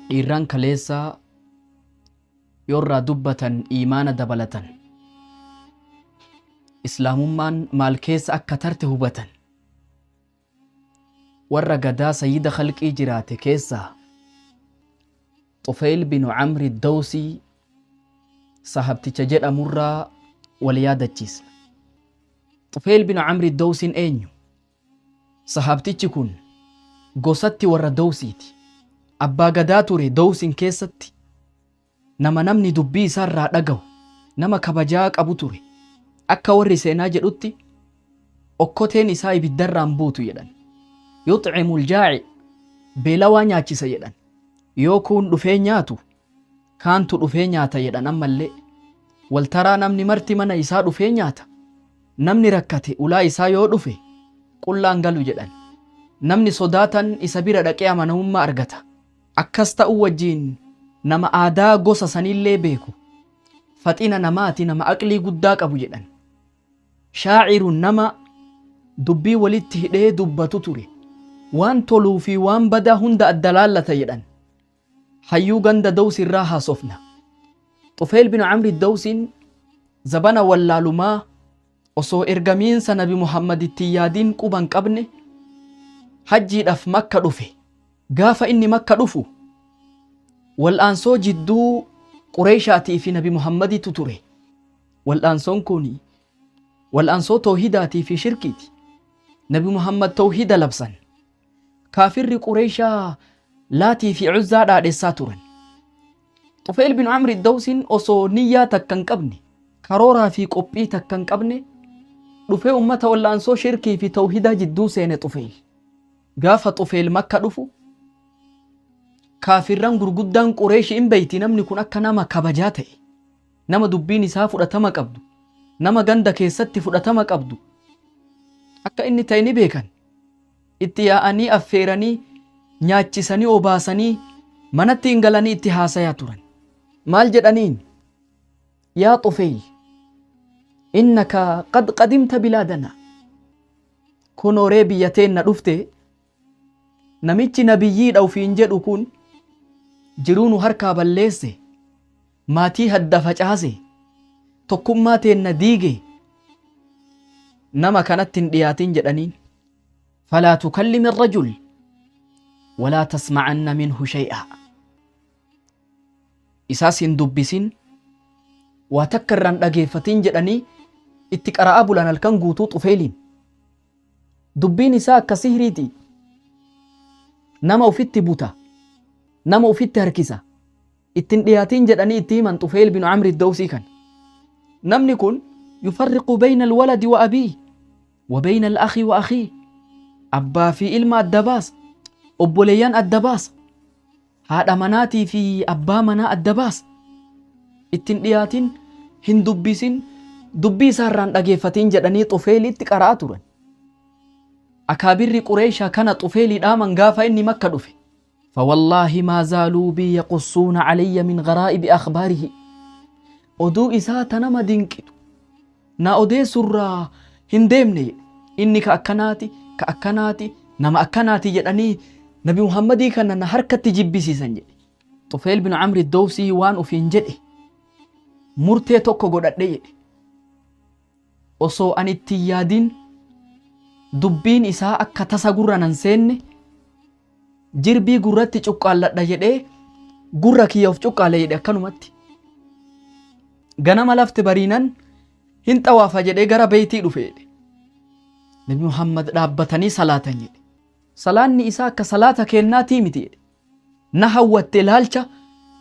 dhiirran kaleessaa yorraa dubbatan iimaana dabalatan islaamummaan maal keessa akka tarte hubatan warra gadaa sayyida khalqii jiraate keessaa Tufayl bin Camri Dawsii sahabticha jedhamurraa wal yaadachiisna. Tufayl bin Camri Dawsiin eenyu? Sahabtichi kun gosatti warra Dawsiiti. Abbaa gadaa ture Dawsiin keessatti. Nama namni dubbii isaarraa dhagahu, nama kabajaa qabu ture. Akka warri seenaa jedhutti okkoteen isaa ibiddarraan buutu jedhan. Yuxcimul jaaci beelawaa nyaachisa jedhan. Yoo kun dhufee nyaatu kaantu dhufee nyaata jedhan. Ammallee waltaraa namni marti mana isaa dhufee nyaata. Namni rakkate ulaa isaa yoo dhufe qullaan galu jedhan. Namni sodaatan isa bira dhaqee amanamummaa argata. Akkas ta'u wajjiin nama aadaa gosa sanillee beeku. Faxina namaati nama aqlii guddaa qabu jedhan. Shaacirun nama dubbii walitti hidhee dubbatu ture. Waan toluu fi waan badaa hunda adda laallata jedhan. Hayyuu ganda Dawsi irraa haasofna. Tufayl bin Camri Dawsiin zabana wallaalumaa osoo ergamiinsa Nabi Muhammaditti yaadiin quban qabne hajjiidhaaf Makka dhufe. Gaafa inni Makka dhufu wal'aansoo jidduu Qureeshaatii fi Nabi Muhammaditu ture. Wal'aansoon kun wal'aansoo tawhidaatii fi shirkiiti. Nabi Muhammad tawhida labsan. Kaafirri Qureeshaa Laatii fi Uzzaa dhaadhessaa turan. Tufayl bin Camri Dawsiin osoo niyyaa takka hin qabne, karooraa fi qophii takka hin qabne, dhufee ummata wal'aansoo shirkii fi tawhidaa jidduu seene Tufayl. Gaafa Tufayl Makka dhufu, kaafirran gurguddaan Qureeshii hin beeyti namni kun akka nama kabajaa ta'e, nama dubbiin isaa fudhatama qabdu, nama ganda keessatti fudhatama qabdu, akka inni ta'e ni beekan. Itti yaa'anii affeeranii nyaachisanii obaasanii manatti hin galanii itti haasayaa turan. Maal jedhaniin? Yaa Tufayl, innaka qad qadimta bilaadana. Kun horee biyya teenna dhufte. Namichi nabiyyiidha ufiin jedhu kun jiruu nu harkaa balleesse, maatii hadda facaase, tokkummaa teenna diige. Nama kanatti hin dhiyaatin jedhaniin. Falaa tukallim irrajul walaa tasmacanna minhu shay'a. Isaas hin dubbisin, waa takka irraan dhageeffatin jedhanii itti qara'aa bulan halkan guutuu Tufayliin. Dubbiin isaa akka sihriiti. Nama ufitti buta, nama ufitti harkisa. Ittin dhiyaatin jedhanii itti himan Tufayl bin Camri Dawsii kan. Namni kun yufarriqu bayna alwaladi wa abii wa bayna alakhi wa akhii. Abbaa fi ilma adda baasa. Obboleeyyan adda baasa. Haadha manaatii fi abbaa manaa adda baasa. Ittin dhiyaatin, hin dubbisin, dubbii isaarraan dhageeffatin jedhanii Tufaylitti qara'aa turan. Akaabirri Qureeshaa kana Tufayli dhaaman gaafa inni Makka dhufe. فوالله ما زالوا بي يقصون علي من غرائب أخباره. oduu isaa tanama dinqitu na odeessurraa hin deemne inni ka akkanaati nama akkanaati jedhanii Nabi Muhammadii kana na harkatti jibbisiisan jedhe. Tufayl bin Camri Dawsii waan ufiin jedhe murtee tokko godhadhe jedhe. Osoo ani itti yaadin dubbiin isaa akka tasa gurra nan seenne jirbii gurratti cuqqaalladha jedhee gurra kiyya of cuqqaale jedhe akkanumatti. Ganama lafti bariinan hin xawaafa jedhee gara beeytii dhufe jedhe. Nabi Muhammad dhaabbatanii salaatan jedhe. Salaanni isaa akka salaata kennaatii miti jedhe. Na hawwatte ilaalcha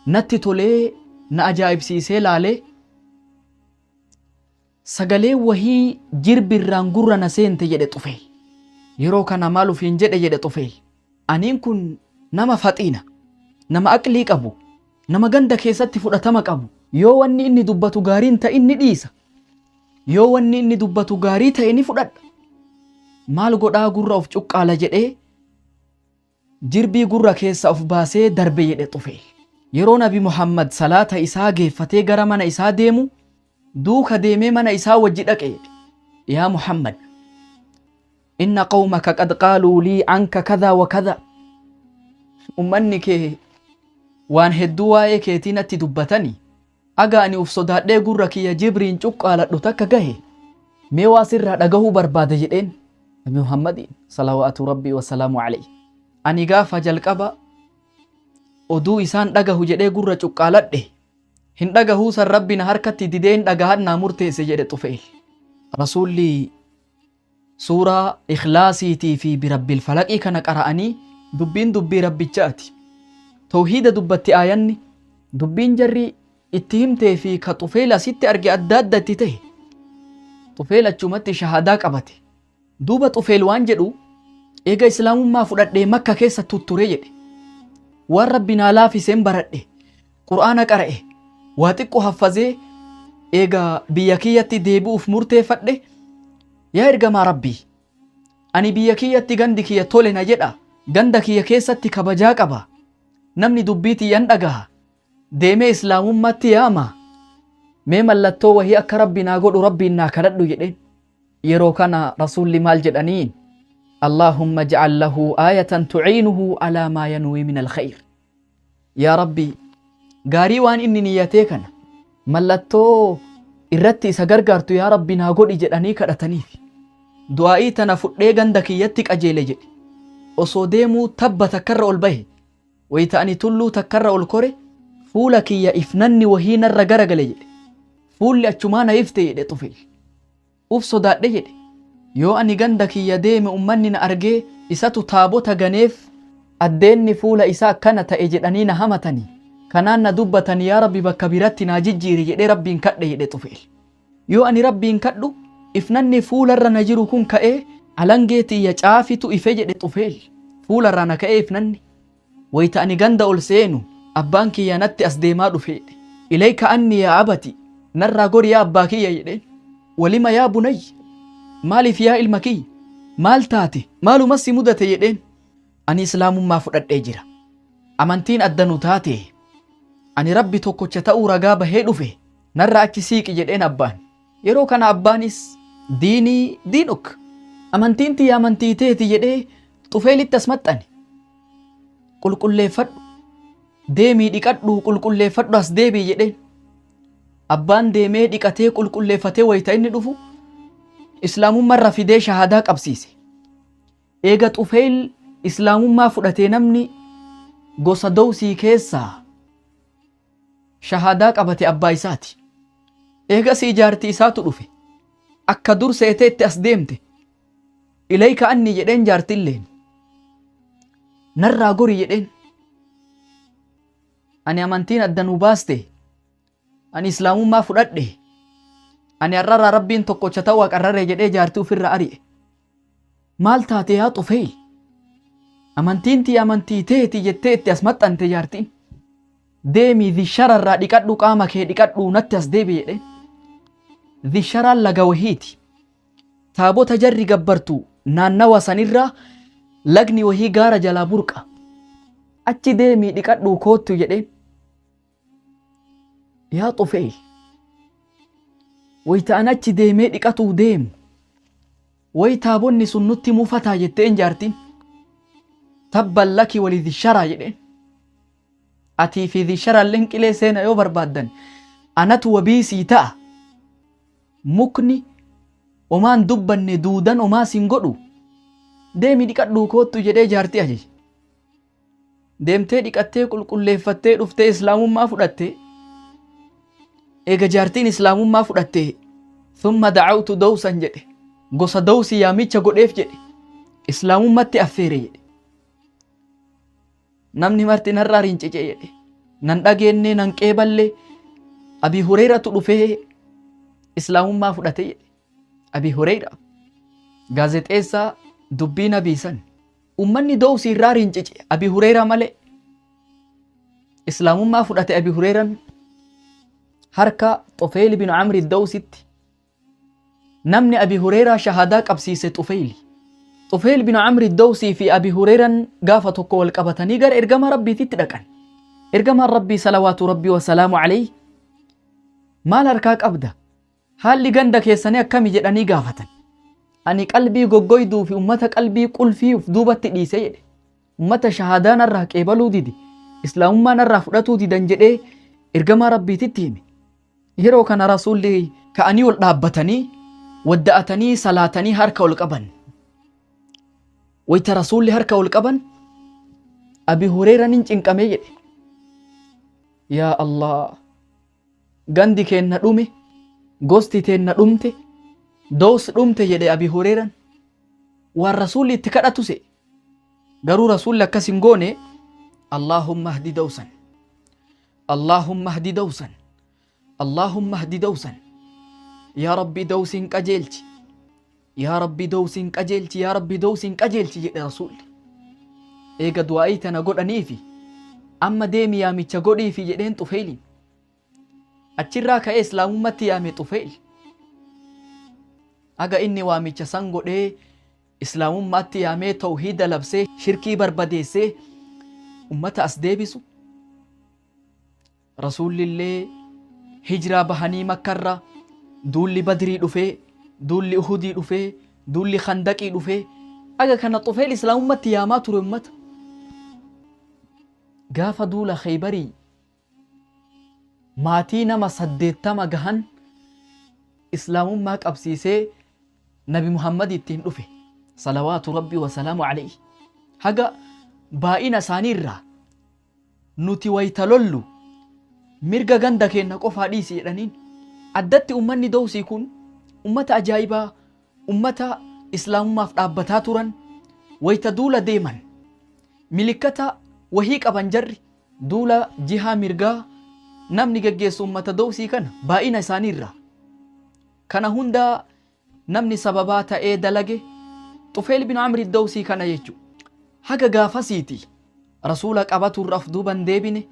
natti tolee na ajaa'ibsiisee laalee sagalee wahii jirbirraan gurra na seente jedhe Tufayl. Yeroo kana maal ufiin jedhe jedhe Tufayl. Aniin kun nama faxiina, nama aqlii qabu, nama ganda keessatti fudhatama qabu. Yoo wanni inni dubbatu gaariin ta'e ni dhiisa. Yoo wanni inni dubbatu gaarii ta'e ni fudhadha. Maal godhaa gurra of cuqqaala jedhee jirbii gurra keessa of baasee darbe jedhe Tufayl. Yeroo Nabi Muhammad salaata isaa geeffatee gara mana isaa deemu duuka deemee mana isaa wajji dhaqe jedhe. Yaa Muhammad, inna qawmaka qad qaaluu lii anka kadhaa wa kadhaa. Ummanni kee waan hedduu waa'ee keetii natti dubbatanii aga ani uf sodaadhee gurra kiyya Jibriin cuqqaaladhu takka gahe mee waa sirraa dhagahuu barbaada jedheen Nabi Muhammadiin salawaatu rabbii wasalaamu alayhi. Ani gaafa jalqaba oduu isaan dhagahu jedhee gurra cuqqaaladhe hin dhagahuu san rabbi na harkatti didee hin dhagahannaa murteesse jedhe Xufeel. Rasuulli suuraa ikhlaasiitii fi birabbil falaqii kana qara'anii dubbiin dubbii rabbichaati. Tawhiida dubbatti aayanni dubbiin jarri itti himtee fi ka Xufeel asitti arge adda addatti ta'e. Xufeel achumatti shahadaa qabate. Duuba Xufeel waan jedhu eega islaamummaa fudhadhee Makka keessa tutture jedhe. Waan rabbi naa laafiseen baradhe Qur'aana qara'e waa xiqqoo haffazee eega biyya kiyyatti deebi'uuf murteeffadhe yaa ergamaa rabbii ani biyya kiyyatti gandi kiyya tole na jedha ganda kiyya keessatti kabajaa qaba namni dubbii tiyyan dhagaha deemee islaamummaatti yaama mee mallattoo wahii akka rabbi naa godhu rabbiin naa kadhadhu jedheen. Yeroo kana rasuulli maal jedhaniin اللهم اجعل له آية تعينه على ما ينوي من الخير. يا ربي غاري وان إني نياتيكنا ملتو إرتي سغرغرتو يا ربي ناغود إجداني كرتنيف دعائي تنفق غندك يتك أجيل جد أصوديمو تب تكرر البيه ويتاني تلو تكرر الكوري فولك يا إفنني وهين الرغرغ لجد فول أجمانا يفتي يدي طفيل أفسو داد لجد yoo ani ganda kiyya deeme ummanni na argee isatu taabota ganeef addeenni fuula isaa akkana ta'e jedhanii na hamatanii kanaan na dubbatan yaa rabbi bakka biratti naa jijjiiri jedhee rabbiin kadhe jedhe Xufeel. Yoo ani rabbiin kadhu ifnanni fuularra na jiru kun ka'ee alangee tiyya caafitu ife jedhe Xufeel. Fuularra na ka'ee ifnanni wayita ani ganda ol seenu abbaan kiyya natti as deemaa dhufeedhe. Ilayka anni yaa abati narraa gori yaa abbaa kiyya jedheen. Walima yaa bunayya maaliif yaa ilma kiyya maal taate maalumas si mudate jedheen. Ani islaamummaa fudhadhee jira amantiin addanu taate ani rabbi tokkocha ta'uu ragaa bahee dhufe narra achi siiqi jedheen abbaan. Yeroo kana abbaanis diinuk amantiin tiyya amantii teeti jedhee Xufeelitti as maxxane. Qulqulleeffadhu deemii dhiqadhu qulqulleeffadhu as deebii jedheen. Abbaan deemee dhiqatee qulqulleeffatee wayita inni dhufu islaamummaa fidee shahadaa qabsiise. Eega Xufeel islaamummaa fudhatee namni gosa Dawsii keessaa shahadaa qabate abbaa isaati. Eegas jaartii isaatu dhufe akka dur seeteetti as deemte. Ilayka anni jedheen jaartilleen narraa gori jedheen. Ani amantiin addanuu baaste ani islaamummaa fudhadhe ani arrara rabbiin tokkocha ta'uu aqarrare jedhee jaartii ofirra ari'e. Maal taate yaa Xufeel amantiin tiyya amantii teeti jettee itti as maxxante jaartiin. Deemii dishararraa dhiqadhu qaama kee dhiqadhu natti as deebi jedheen. Disharaan laga wahiiti taabota jarri gabbartu naannawa sanirraa lagni wahii gaara jalaa burqa achi deemii dhiqadhu koottu jedheen. Yaa Xufeel wayita an achi deemee dhiqatuu deemu way taabonni sun nutti mufataa jetteen jaartiin. Tabban laki wali disharaa jedheen. Atii fi disharaalleen qilee seena yoo barbaaddan anatu wabiisii ta'a. Mukni omaan dubbanne duudan omaa sin godhu deemi dhiqadhuu koottu jedhee jaartii ajaje. Deemtee dhiqattee qulqulleeffattee dhuftee islaamummaa fudhattee. Eega jaartiin islaamummaa fudhattee thumma dacawtu Dawsan jedhe gosa Dawsii yaamicha godheef jedhe islaamummatti affeere jedhe. Namni marti narraa rincice jedhe nan dhageenne nan qeeballe Abi Hureyratu dhufee islaamummaa fudhate jedhe. Abi Hureyra gaazexeessaa dubbii nabii san ummanni Dawsii irraa rincice Abi Hureyra malee. Islaamummaa fudhate Abi Hureyran harka Xufeel bin Amri Dawsitti. Namni Abi Hureyraa shahadaa qabsiise Xufeeli. Xufeel bin Amri Dawsii fi Abi Hureyran gaafa tokko wal qabatanii gara ergama rabbiititti dhaqan. Ergamaan rabbii salawaatu rabbii wasalaamu alayhi maal harkaa qabda haalli ganda keessanii akkami jedhanii gaafatan. Ani qalbii goggoyduu fi ummata qalbii qulfii uf duubatti dhiise jedhe. Ummata shahadaa narraa qeebaluu didi islaamummaa narraa fudhatuu didan jedhee ergamaa rabbiititti hime. Yeroo kana rasuulli ka'anii ol dhaabbatanii wadda'atanii salaatanii harka ol qaban. Wayita rasuulli harka ol qaban Abi Hureyran hin cinqamee jedhe, yaa Allah, gandi keenna dhume, gosti teenna dhumte, doos dhumte jedhe Abi Hureyran. Waan rasuulli itti kadhatu se'e. Garuu rasuulli akkas hin goone, Allahumma hdi dawsan, Allahumma hdi dawsan, Allahumma hdi dawsan, yaa Rabbi dawsiin qajeelchi, yaa Rabbi dawsiin qajeelchi, yaa Rabbi dawsiin qajeelchi jedhe rasuulli. Eega du'aa'ii tana godhaniifi amma deemi yaamicha godhiifi jedheen Xufeeliin. Achirraa ka'ee islaamummatti yaame Xufeel. Aga inni waamicha san godhee islaamummaatti yaamee tawhiida labsee shirkii barbadeessee ummata as deebisu. Rasuulillee hijiraa bahanii makkarra duulli badrii dhufee, duulli uhudii dhufee, duulli khandaqii dhufee. Aga kana Xufeel islaamummatti yaamaa ture ummata. Gaafa duula Khaybarii maatii nama 80 gahan islaamummaa qabsiisee Nabi Muhammad ittiin dhufe salawaatu rabbii wasalaamu alayhi. Haga baay'ina isaaniirraa nuti wayta lollu mirga ganda keenna qofaa dhiisi jedhaniin. Addatti ummanni Dawsii kun ummata ajaa'ibaa, ummata islaamummaaf dhaabbataa turan. Wayta duula deeman milikkata wahii qaban jarri. Duula jihaa mirgaa namni geggeessu ummata Dawsii kana baay'ina isaaniirraa. Kana hunda namni sababaa ta'ee dalage Xufeel bin Amri Dawsii kana jechu. Haga gaafasiiti rasuula qabaturraaf duuban deebine,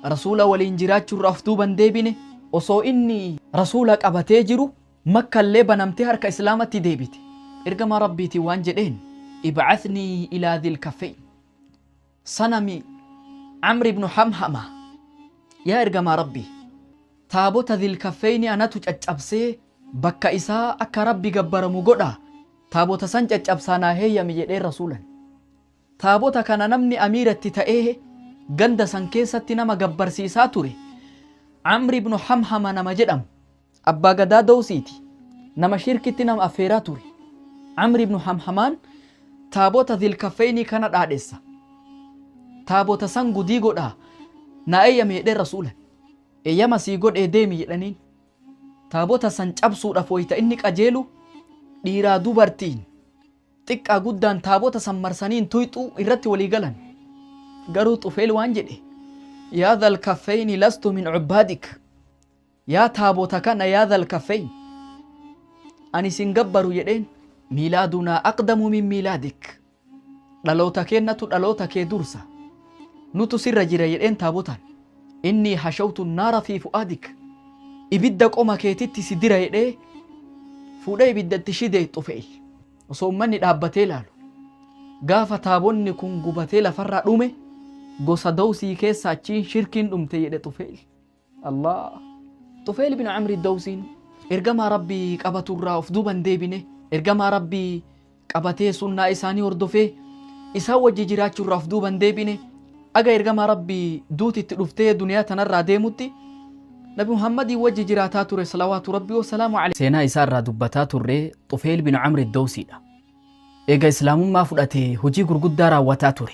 rasuula waliin jiraachuurraaf duuban deebine. Osoo inni rasuula qabatee jiru Makkallee banamtee harka islaamatti deebite. Ergama rabbiitii waan jedheen, ibcathnii ilaa dhil kaffeyn sanami Amri ibnu Hamhama. Yaa ergamaa rabbii, taabota dhil kaffeyni anatu caccabsee bakka isaa akka rabbi gabbaramu godha. Taabota san caccabsaa naa heeyyami jedhee rasuulan. Taabota kana namni amiiratti ta'ee ganda san keessatti nama gabbarsiisaa ture Amri ibnu Hamhama nama jedhamu, abbaa gadaa Dawsiiti, nama shirkitti nama affeeraa ture. Amri ibnu Hamhamaan taabota dhil kaffeyni kana dhaadheessa. Taabota san gudii godhaa naa eeyyame jedhee rasuulan. Eeyyama sii godhee deemi jedhaniin. Taabota san cabsuudhaaf wayita inni qajeelu dhiiraa dubartiin xiqqaa guddaan taabota san marsaniin tuyxuu irratti walii galan. Garuu Xufeel waan jedhe, yaa dhal kaffeyni lastu min cubbaadik. Yaa taabota kana yaa dhal kaffeyn, ani sin gabbaru jedheen. Miilaadunaa aqdamu min miilaadik. Dhaloota keennatu dhaloota kee dursa. Nutu sirra jira jedheen taabotaan. Inni hashawtu naara fi fu'aadik. Ibidda qoma keetitti si dira jedhee fuudhee ibiddatti shidee Xufeel. Osoo ummanni dhaabbatee ilaalu. Gaafa taabonni kun gubatee lafarraa dhume gosa Dawsii keessa achiin shirkiin dhumte jedhe Xufeel. Allah. Xufeel bin Amri Dawsiin ergamaa rabbii qabaturraa of duuban deebine. Ergamaa rabbii qabatee sunnaa isaanii hordofee isaan wajji jiraachuurraa of duuban deebine. Aga ergamaa rabbii duutitti dhuftee duniyaa tanarraa deemutti Nabi Muhammadii wajji jiraataa ture salawaatu rabbii wasalaamu alayhi. Seenaa isaarraa dubbataa turre Xufeel bin Amri Dawsiidha. Eega islaamummaa fudhatee hojii gurguddaa raawwataa ture.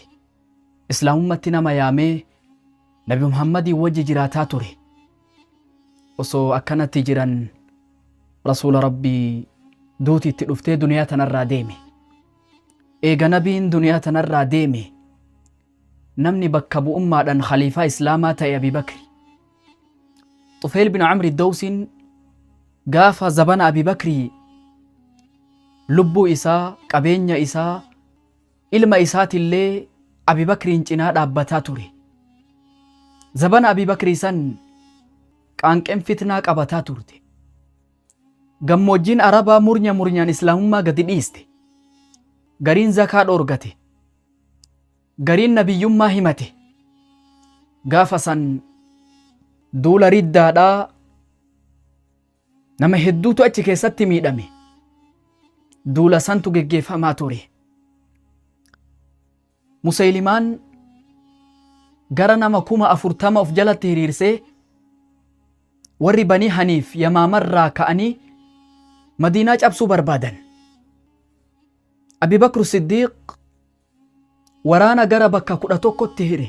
Islaamummatti nama yaamee Nabi Muhammadii wajji jiraataa ture. Osoo akkanatti jiran rasuula rabbii duutitti dhuftee duniyaa tanarraa deeme. Eega nabiin duniyaa tanarraa deeme namni bakka bu'ummaadhaan khaliifaa islaamaa ta'e Abi Bakri. Xufeel bin Amri Dawsiin gaafa zabana Abi Bakri lubbuu isaa, qabeenya isaa, ilma isaatillee Abi Bakriin cinaa dhaabbataa ture. Zabana Abi Bakri san qaanqeen fitnaa qabataa turte. Gammoojjiin Arabaa murnyaan islaamummaa gadi dhiiste. Gariin zakaa dhoorgate. Gariin nabiyyummaa himate. Gaafa san duula riddaadhaa nama hedduutu achi keessatti miidhame. Duula santu geggeeffamaa ture. Musaylimaan gara nama 40,000 of jalatti hiriirsee warri Banii Haniif Yamaamarraa ka'anii Madiinaa cabsuu barbaadan. Abi Bakr Siddiiq waraana gara bakka 11tti hire.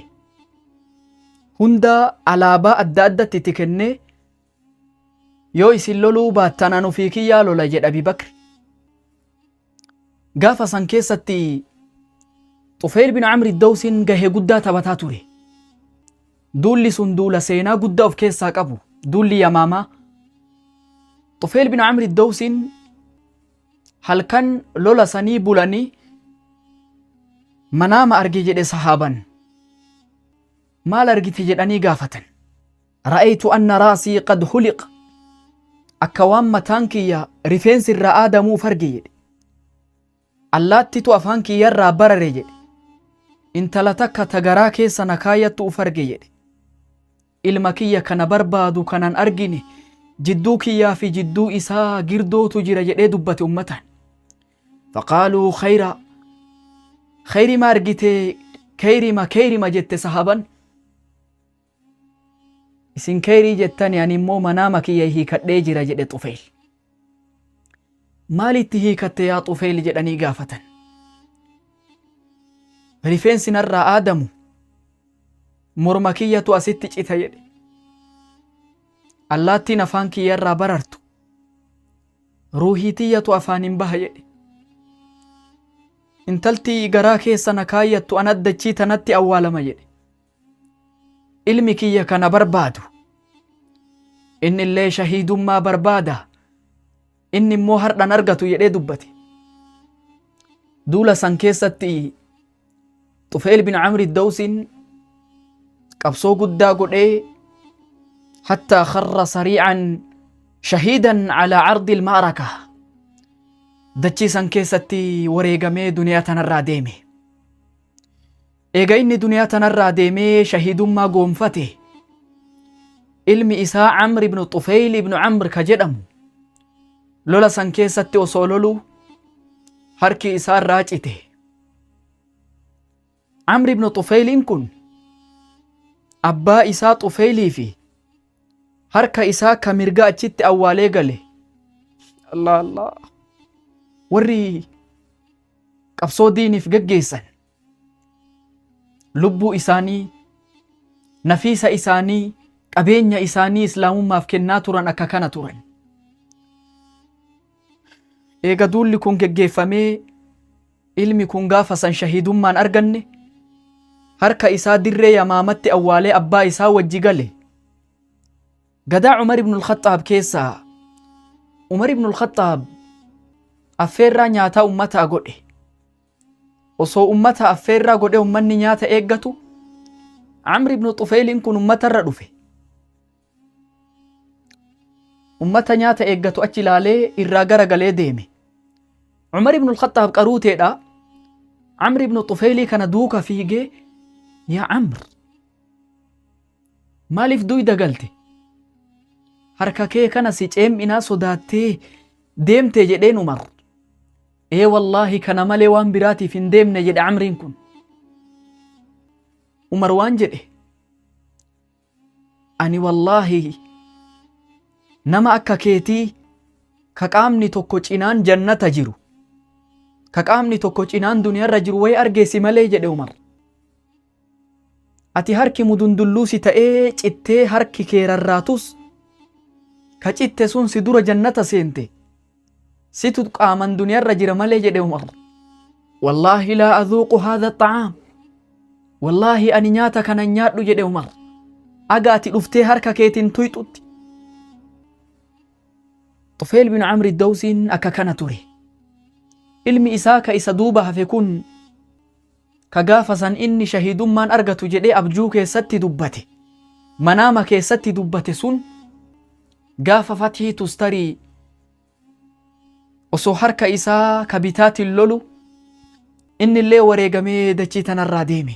Hunda alaabaa adda addatti itti kennee yoo isin loluu baattan anu fi kiyyaa lola jedha Abi Bakr. Gaafa san keessatti Xufayl bin Amr ad-Dawsiin gahee guddaa taphataa ture. Duulli sun duula seenaa guddaa of keessaa qabu. Duulli Yamaamaa. Xufayl bin Amr ad-Dawsiin halkan lola sanii bulanii manaama arge jedhe sahaaban. Maal argite jedhanii gaafatan. Ra'aytu anna raasii qad huliqa. Akka waan mataan kiyya rifeensi irraa aadamuuf arge jedhe. Allaattitu afaan kiyyarraa barare jedhe. Intala takka tagaraa keessa na kaayyattu uf arge jedhe. Ilma kiyya kana barbaadu kanan argine jidduu kiyyaa fi jidduu isaa girdootu jira jedhee dubbate ummatan. Faqaaluu khayra. Khayri ma argite keyrima jette sahaban. Isin keyrii jettani ani immoo manaama kiyya hiikadhee jira jedhe Xufayl. Maalitti hiikatte yaa Xufayl jedhanii gaafatan. Rifeensi narraa aadamu morma kiyyatu asitti cita jedhe. Allaattiin afaan kiyyarraa barartu ruuhii tiyyatu afaanin baha jedhe. Intalti garaa keessa na kaayyattu anaddachii tanatti awwaalama jedhe. Ilmi kiyya kana barbaadu inni illee shahiidummaa barbaada inni immoo hardhan argatu jedhee dubbate. Duula san keessatti Xufayl bin Amr ad-Dawsiin qabsoo guddaa godhee hattaa kharra sariican shahiidan calaa cardi ilma'araka. Dachii san keessatti wareegamee duniyaa tanarraa deeme. Eega inni duniyaa tanarraa deemee shahiidummaa goonfate ilmi isaa Amr ibn Xufayl ibn Amr ka jedhamu lola san keessatti osoo loluu harki isaa irraa cite. Amr ibn Xufayliin kun abbaa isaa Xufeylii fi harka isaa ka mirga achitti awwaalee gale. Allah Allah. Warri qabsoo diiniif geggeessan lubbuu isaanii, nafiisa isaanii, qabeenya isaanii islaamummaaf kennaa turan akka kana turan. Eega duulli kun geggeeffamee ilmi kun gaafa san shahiidummaan arganne harka isaa dirree Yamaamatti awwaalee abbaa isaa wajji gale. Gadaa Umar ibn al-Khattaab keessaa Umar ibn al-Khattaab affeerraa nyaataa ummataa godhe. Osoo ummata affeerraa godhe ummanni nyaata eeggatu Amr ibn Xufayliin kun ummatarra dhufe. Ummata nyaata eeggatu achi ilaalee irraa garagalee deeme. Umar ibn al-Khattaab qaruuteedha. Amr ibn Xufaylii kana duuka fiigee yaa Amr maaliif duyda galte? Harka kee kana si ceem'inaa sodaattee deemte jedheen Umar. Wallaahi kana malee waan biraatiif hin deemne jedhe Amriin kun. Umar waan jedhe ani wallaahi nama akka keetii ka qaamni tokko cinaan jannata jiru ka qaamni tokko cinaan duniyaarra jiru way argeesi malee jedhe Umar. Ati harki mudundulluu si ta'ee cittee harki kee rarraatus ka citte sun si dura jannata seente. Situ qaaman duniyaarra jira malee jedhe Umar. Wallaahi laa adhuuqu haadha xacaam. Wallaahi ani nyaata kana nyaadhu jedhe Umar. Aga ati dhuftee harka keetiin tuyxutti. Xufayl bin Amr ad-Dawsiin akka kana ture. Ilmi isaa ka isa duuba hafe kun ka gaafa san inni shahiidummaan argatu jedhee abjuu keessatti dubbate. Manaama keessatti dubbate sun gaafa Fathii Tustarii osoo harka isaa ka bitaatiin lolu inni illee wareegamee dachii tanarraa deeme.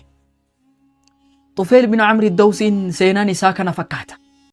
Xufayl bin Amr ad-Dawsiin seenaan isaa kana fakkaata.